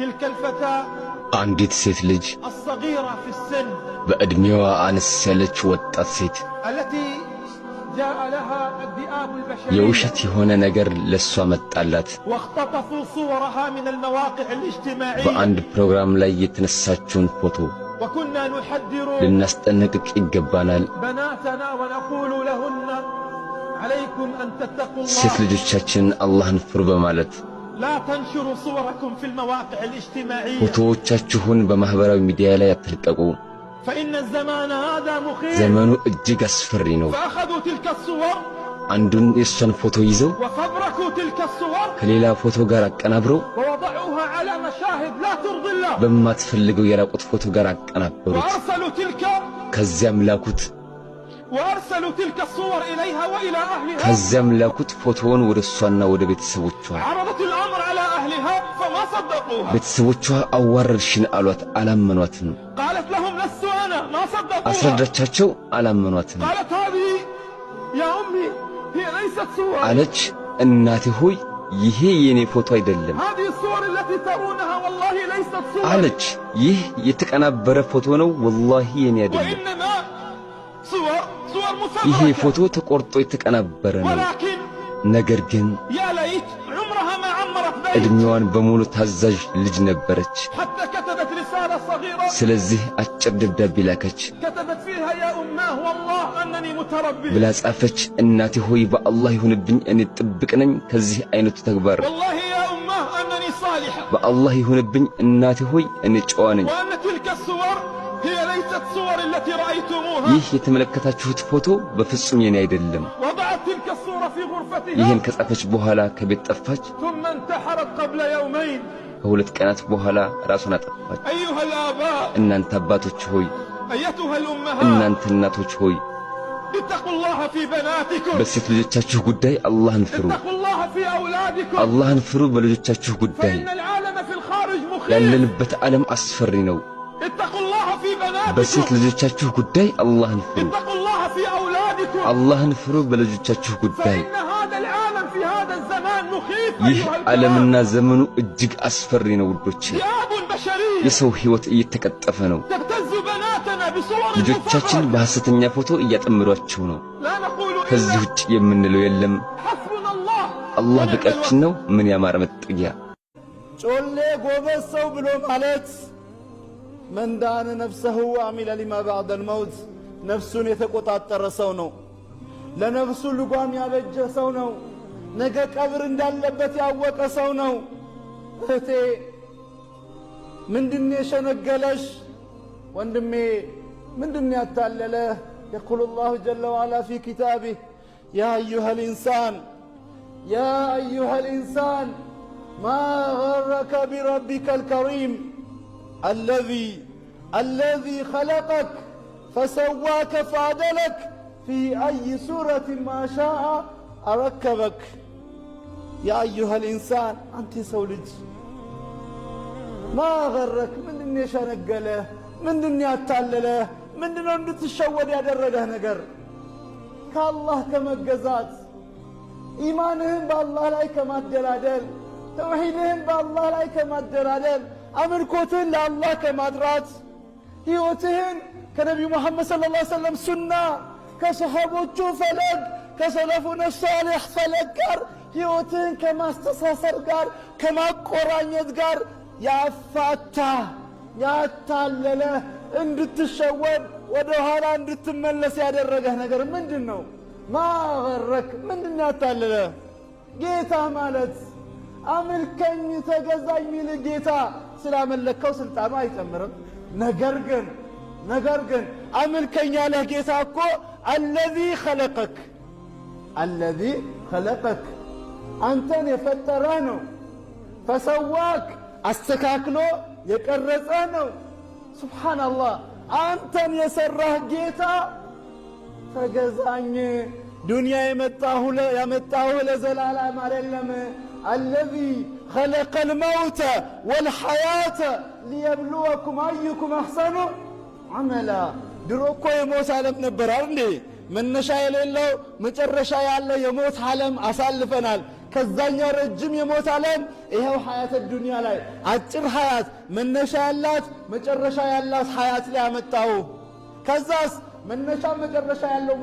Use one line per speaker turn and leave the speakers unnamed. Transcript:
تلك الفتاة
አንዲት ሴት ልጅ
الصغيرة في السن
በእድሜዋ አነስ ያለች ወጣት ሴት
التي جاء لها الذئاب البشرية
የውሸት የሆነ ነገር ለሷ መጣላት
واختطفوا صورها من المواقع الاجتماعية
በአንድ ፕሮግራም ላይ የተነሳችውን ፎቶ
وكنا نحذر
ልናስጠነቅቅ ይገባናል
بناتنا ونقول لهن عليكم أن تتقوا
ሴት
الله
ልጆቻችን አላህን ፍሩ በማለት
لا تنشروا صوركم في المواقع الاجتماعية
ፎቶዎቻችሁን በማህበራዊ ሚዲያ ላይ አትልቀቁ
فإن الزمان هذا مخيف
ዘመኑ እጅግ አስፈሪ ነው
فأخذوا تلك الصور
አንዱን የሷን ፎቶ ይዘው
وفبركوا تلك الصور
ከሌላ ፎቶ ጋር አቀናብረው
ووضعوها على مشاهد لا ترضي الله
በማትፈልገው የራቁት ፎቶ ጋር አቀናበሩት
وأرسلوا تلك الصور إليها وإلى أهلها
ከዚያም ላኩት ፎቶውን ወደ እሷና ወደ ቤተሰቦቿ
عرضت الأمر على أهلها فما صدقوها
ቤተሰቦቿ አዋረድሽን አሏት አላመኗትም
قالت لهم لست أنا ما صدقوها
አስረዳቻቸው አላመኗትም
قالت هذه يا أمي هي ليست صور
አለች እናቴ ሆይ ይሄ የኔ ፎቶ አይደለም
هذه الصور التي ترونها والله ليست صور
አለች ይህ የተቀናበረ ፎቶ ነው والله የኔ አይደለም
وإنما صور
ይሄ
مفبركة
ፎቶ ተቆርጦ የተቀናበረ ነው
ولكن
ነገር ግን
يا ليت عمرها ما عمرت بيت
እድሜዋን በሙሉ ታዛዥ ልጅ ነበረች
حتى كتبت رسالة صغيرة
ስለዚህ አጭር ደብዳቤ ላከች
كتبت فيها يا أماه والله أنني متربي
ብላ ጻፈች እናቴ ሆይ በአላህ ይሁንብኝ እኔ ጥብቅ ነኝ ከዚህ አይነቱ ተግባር
والله يا أماه أنني صالحة
በአላህ ይሁንብኝ እናቴ ሆይ እኔ ጨዋ ነኝ
وأن تلك الصور هي ليست صور التي رأيتموها
ይህ የተመለከታችሁት ፎቶ በፍጹም የኔ አይደለም
وضعت تلك الصورة في غرفتها
ይህን ከጻፈች በኋላ ከቤት ጠፋች
ثم انتحرت قبل يومين
ከሁለት ቀናት በኋላ ራሷን አጠፋች
أيها الآباء
እናንተ አባቶች ሆይ
أيتها الأمهات
እናንተ እናቶች ሆይ
اتقوا الله في بناتكم
በሴት ልጆቻችሁ ጉዳይ አላህን ፍሩ
اتقوا الله في أولادكم
አላህን ፍሩ በልጆቻችሁ ጉዳይ
فإن العالم في الخارج مخيف
ያለንበት ዓለም አስፈሪ ነው
اتقوا الله في
በሴት
بناتكم
ልጆቻችሁ ጉዳይ አላህን ፍሩ
اتقوا الله في أولادكم
አላህን ፍሩ በልጆቻችሁ ጉዳይ
فإن هذا العالم في هذا الزمان مخيف
ይህ
أيها
ዓለምና
الكلام
ዘመኑ እጅግ አስፈሪ ነው ውዶቼ
ذئاب بشرية
የሰው ህይወት እየተቀጠፈ ነው
تبتز بناتنا بصور
ልጆቻችን
مفبركة
በሐሰተኛ ፎቶ እያጠመዷቸው ነው
لا نقول
ከዚህ
إلا
ውጭ የምንለው የለም
حسبنا الله
አላህ
ونعم
በቃችን
الوكيل
ነው ምን ያማረ መጠጊያ
ጮሌ ጎበዝ ሰው ብሎ ማለት መን ዳነ ነፍሰሁ ወዐሚለ ሊማ ባዕደ ልመውት ነፍሱን የተቆጣጠረ ሰው ነው። ለነፍሱ ልጓም ያበጀ ሰው ነው። ነገ ቀብር እንዳለበት ያወቀ ሰው ነው። እህቴ ምንድን የሸነገለሽ? ወንድሜ ምንድን ያታለለህ? የቁሉ ላሁ ጀለ ወዐላ ፊ ኪታቢህ ያ አዩሃ ልኢንሳን ማ ገረከ ቢረቢከ አልከሪም الذي خلقك فسواك فعدلك في أي سورة ما شاء أركبك يا أيها الإنسان أنت سولج ما غرك من دنيا شنقله من دنيا تالله من دنيا تشود يا درجه نجر كالله كما جزات إيمانهم بالله لا كما الدلادل توحيدهم بالله لا كما الدلادل أمركوتين لله كما درات ሕይወትህን ከነቢዩ መሐመድ ሰለላሁ ዐለይሂ ወሰለም ሱና ከሰሃቦቹ ፈለግ ከሰለፉነ ሷሊህ ፈለግ ጋር ሕይወትህን ከማስተሳሰር ጋር ከማቆራኘት ጋር ያፋታ ያታለለ እንድትሸወድ ወደ ኋላ እንድትመለስ ያደረገህ ነገር ምንድን ነው? ማገረክ ምንድን ያታለለ? ጌታ ማለት አምልከኝ ተገዛኝ ሚል ጌታ ስላመለከው ስልጣኑ አይጨምርም። ነገር ግን አምልከኝ ያለህ ጌታ እኮ አለዚ ኸለቀክ አንተን የፈጠረህ ነው። ፈሰዋክ አስተካክሎ የቀረጸህ ነው። ሱብሓነላህ አንተን የሰራህ ጌታ ተገዛኝ። ዱንያ ያመጣሁ ለዘላለም አይደለም። አለዚ خلق الموت والحياة ليبلوكم أيكم أحسن عملا دروكو يموت عالم نبر أرني من نشاء لله مترشا يالله يموت عالم أسالفنال ከዛኛው ረጅም የሞት ዓለም ይሄው ሐያት ዱንያ ላይ አጭር ሐያት መነሻ ያላት መጨረሻ ያላት ሐያት ላይ አመጣው። ከዛስ መነሻ መጨረሻ ያለው